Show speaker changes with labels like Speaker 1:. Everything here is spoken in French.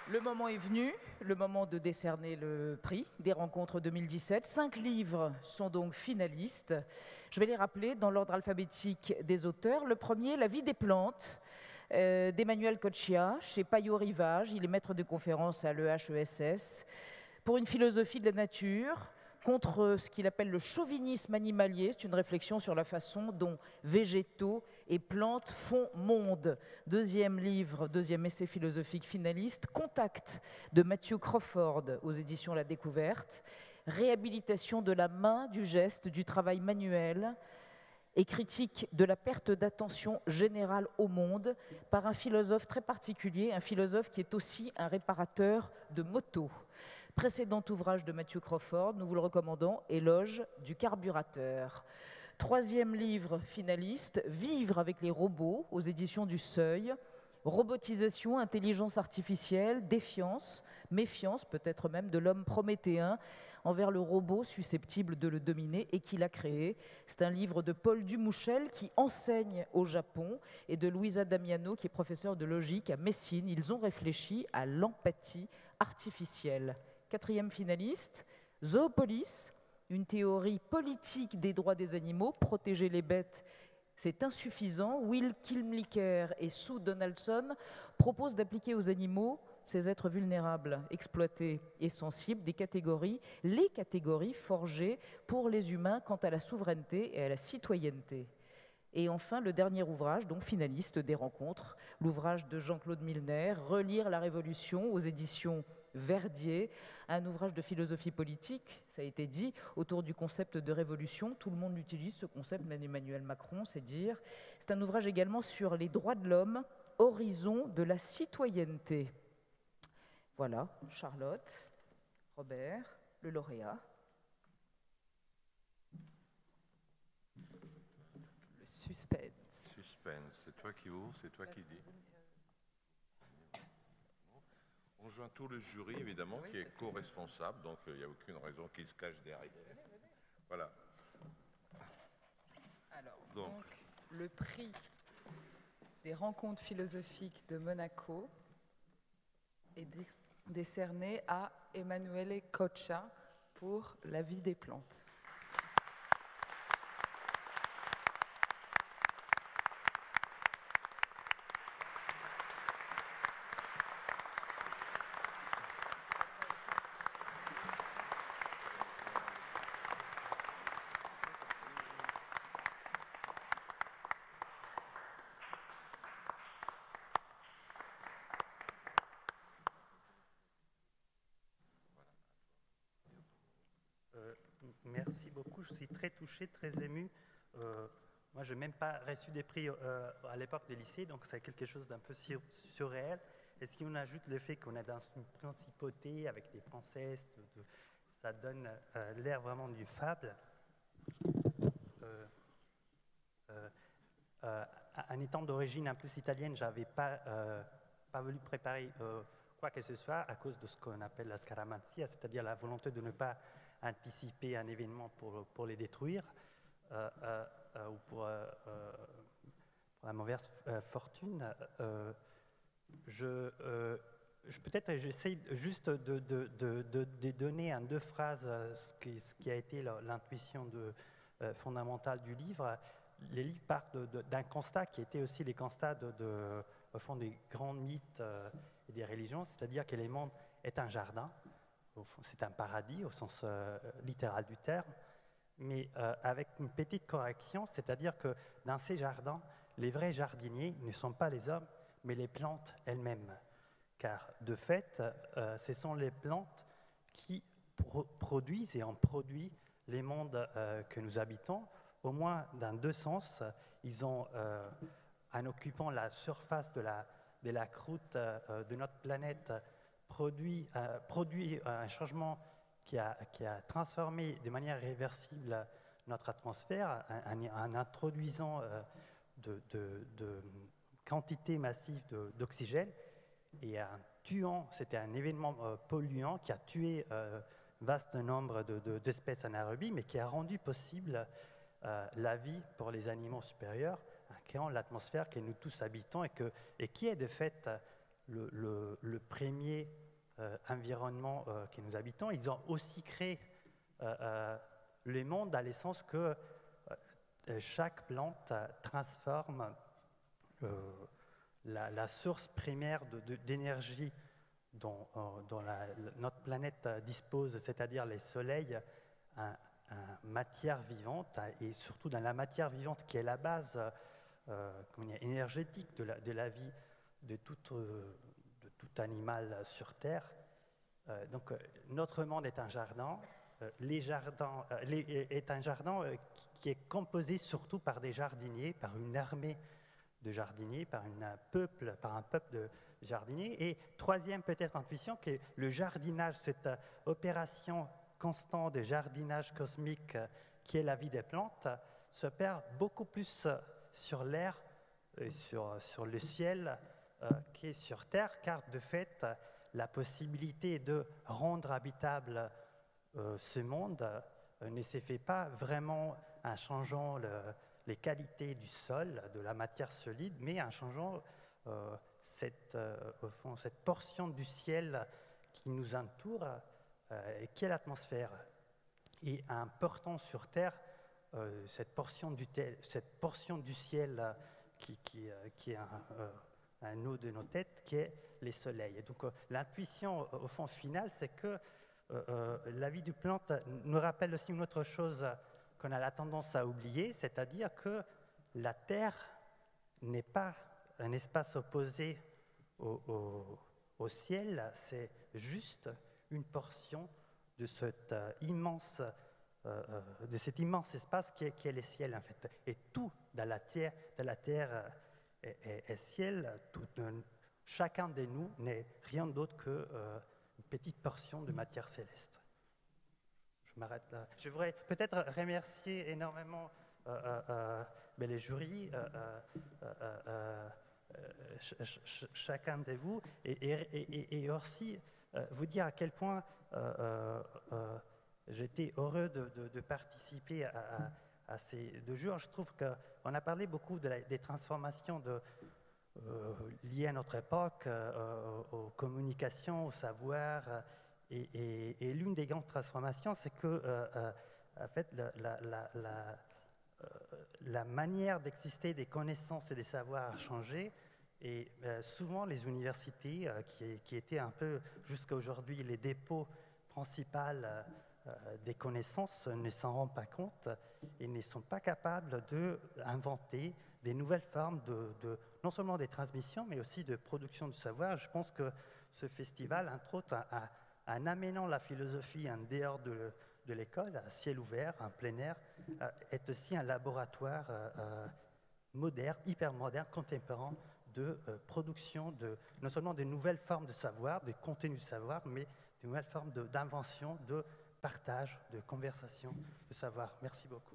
Speaker 1: Le moment est venu, le moment de décerner le prix des rencontres 2017. 5 livres sont donc finalistes. Je vais les rappeler dans l'ordre alphabétique des auteurs. Le premier, La vie des plantes, d'Emmanuel Coccia, chez Payot Rivage. Il est maître de conférence à l'EHESS. Pour une philosophie de la nature, contre ce qu'il appelle le chauvinisme animalier. C'est une réflexion sur la façon dont végétaux et plantes font monde. Deuxième livre, deuxième essai philosophique finaliste, Contact de Matthew Crawford aux éditions La Découverte. Réhabilitation de la main, du geste, du travail manuel et critique de la perte d'attention générale au monde par un philosophe très particulier, un philosophe qui est aussi un réparateur de motos. Précédent ouvrage de Matthew Crawford, nous vous le recommandons, Éloge du carburateur. Troisième livre finaliste, Vivre avec les robots, aux éditions du Seuil. Robotisation, intelligence artificielle, défiance, méfiance peut-être même de l'homme prométhéen envers le robot susceptible de le dominer et qu'il a créé. C'est un livre de Paul Dumouchel qui enseigne au Japon et de Luisa Damiano qui est professeure de logique à Messine. Ils ont réfléchi à l'empathie artificielle. Quatrième finaliste, Zoopolis, une théorie politique des droits des animaux, protéger les bêtes, c'est insuffisant. Will Kilmlicker et Sue Donaldson proposent d'appliquer aux animaux, ces êtres vulnérables, exploités et sensibles, des catégories, les catégories forgées pour les humains quant à la souveraineté et à la citoyenneté. Et enfin, le dernier ouvrage, donc finaliste des rencontres, l'ouvrage de Jean-Claude Milner, Relire la Révolution aux éditions Verdier, un ouvrage de philosophie politique, ça a été dit, autour du concept de révolution. Tout le monde utilise ce concept, même Emmanuel Macron, c'est dire. C'est un ouvrage également sur les droits de l'homme, horizon de la citoyenneté. Voilà, Charlotte, Robert, le lauréat. Le suspense.
Speaker 2: Suspense, c'est toi qui ouvres, c'est toi qui dis. On joint tout le jury, évidemment, qui est co-responsable, donc il n'y a aucune raison qu'il se cache derrière. Voilà.
Speaker 1: Alors, donc, le prix des rencontres philosophiques de Monaco est décerné à Emanuele Coccia pour La vie des plantes.
Speaker 3: Merci beaucoup, je suis très touché, très ému. Moi, je n'ai même pas reçu des prix à l'époque des lycées, donc c'est quelque chose d'un peu surréel. Et si on ajoute le fait qu'on est dans une principauté avec des princesses, ça donne l'air vraiment du fable. En étant d'origine un peu italienne, je n'avais pas voulu préparer quoi que ce soit à cause de ce qu'on appelle la scaramanzia, c'est-à-dire la volonté de ne pas anticiper un événement pour les détruire ou pour la mauvaise fortune. Peut-être j'essaie juste de donner en 2 phrases ce qui a été l'intuition fondamentale du livre. Les livres partent d'un constat qui était aussi les constats au fond des grands mythes et des religions, c'est-à-dire que le monde est un jardin. C'est un paradis au sens littéral du terme, mais avec une petite correction, c'est-à-dire que dans ces jardins, les vrais jardiniers ne sont pas les hommes, mais les plantes elles-mêmes. Car de fait, ce sont les plantes qui produisent et ont produit les mondes que nous habitons, au moins dans 2 sens. Ils ont, en occupant la surface de la croûte de notre planète, produit un changement qui a transformé de manière réversible notre atmosphère en introduisant de quantités massives d'oxygène et en tuant, c'était un événement polluant qui a tué vaste nombre d'espèces anaérobies, mais qui a rendu possible la vie pour les animaux supérieurs en créant l'atmosphère que nous tous habitons et qui est de fait le premier environnement que nous habitons. Ils ont aussi créé le monde dans le sens que chaque plante transforme la source primaire d'énergie dont notre planète dispose, c'est-à-dire les soleils, en matière vivante, et surtout dans la matière vivante qui est la base énergétique de la vie de tout animal sur Terre. Donc notre monde est un jardin. Est un jardin qui est composé surtout par des jardiniers, par une armée de jardiniers, par un peuple de jardiniers. Et troisième peut-être intuition, que le jardinage, cette opération constante de jardinage cosmique qui est la vie des plantes, se perd beaucoup plus sur l'air, sur le ciel, qu'est sur Terre, car de fait, la possibilité de rendre habitable ce monde ne s'est fait pas vraiment en changeant les qualités du sol, de la matière solide, mais en changeant cette portion du ciel qui nous entoure et qui est l'atmosphère. Et en portant sur Terre cette portion du ciel qui est un nœud de nos têtes, qui est les soleils. Et donc l'intuition au fond finale, c'est que la vie du plante nous rappelle aussi une autre chose qu'on a la tendance à oublier, c'est-à-dire que la Terre n'est pas un espace opposé au ciel, c'est juste une portion de cet immense espace qui est le ciel en fait. Et tout dans la Terre est ciel, chacun de nous n'est rien d'autre que une petite portion de matière céleste. Je m'arrête là. Je voudrais peut-être remercier énormément les jurys, chacun de vous, et aussi vous dire à quel point j'étais heureux de participer à ces 2 jours. Je trouve qu'on a parlé beaucoup des transformations liées à notre époque, aux communications, au savoir. Et l'une des grandes transformations, c'est que en fait, la manière d'exister des connaissances et des savoirs a changé. Et souvent, les universités, qui étaient un peu jusqu'à aujourd'hui les dépôts principaux des connaissances, ne s'en rendent pas compte et ne sont pas capables d'inventer des nouvelles formes non seulement des transmissions, mais aussi de production de savoir. Je pense que ce festival, entre autres, en amenant la philosophie en dehors de l'école, à ciel ouvert, en plein air, est aussi un laboratoire moderne, hyper moderne, contemporain, de production non seulement de nouvelles formes de savoir, de contenu de savoir, mais de nouvelles formes d'invention, de partage, de conversation, de savoir. Merci beaucoup.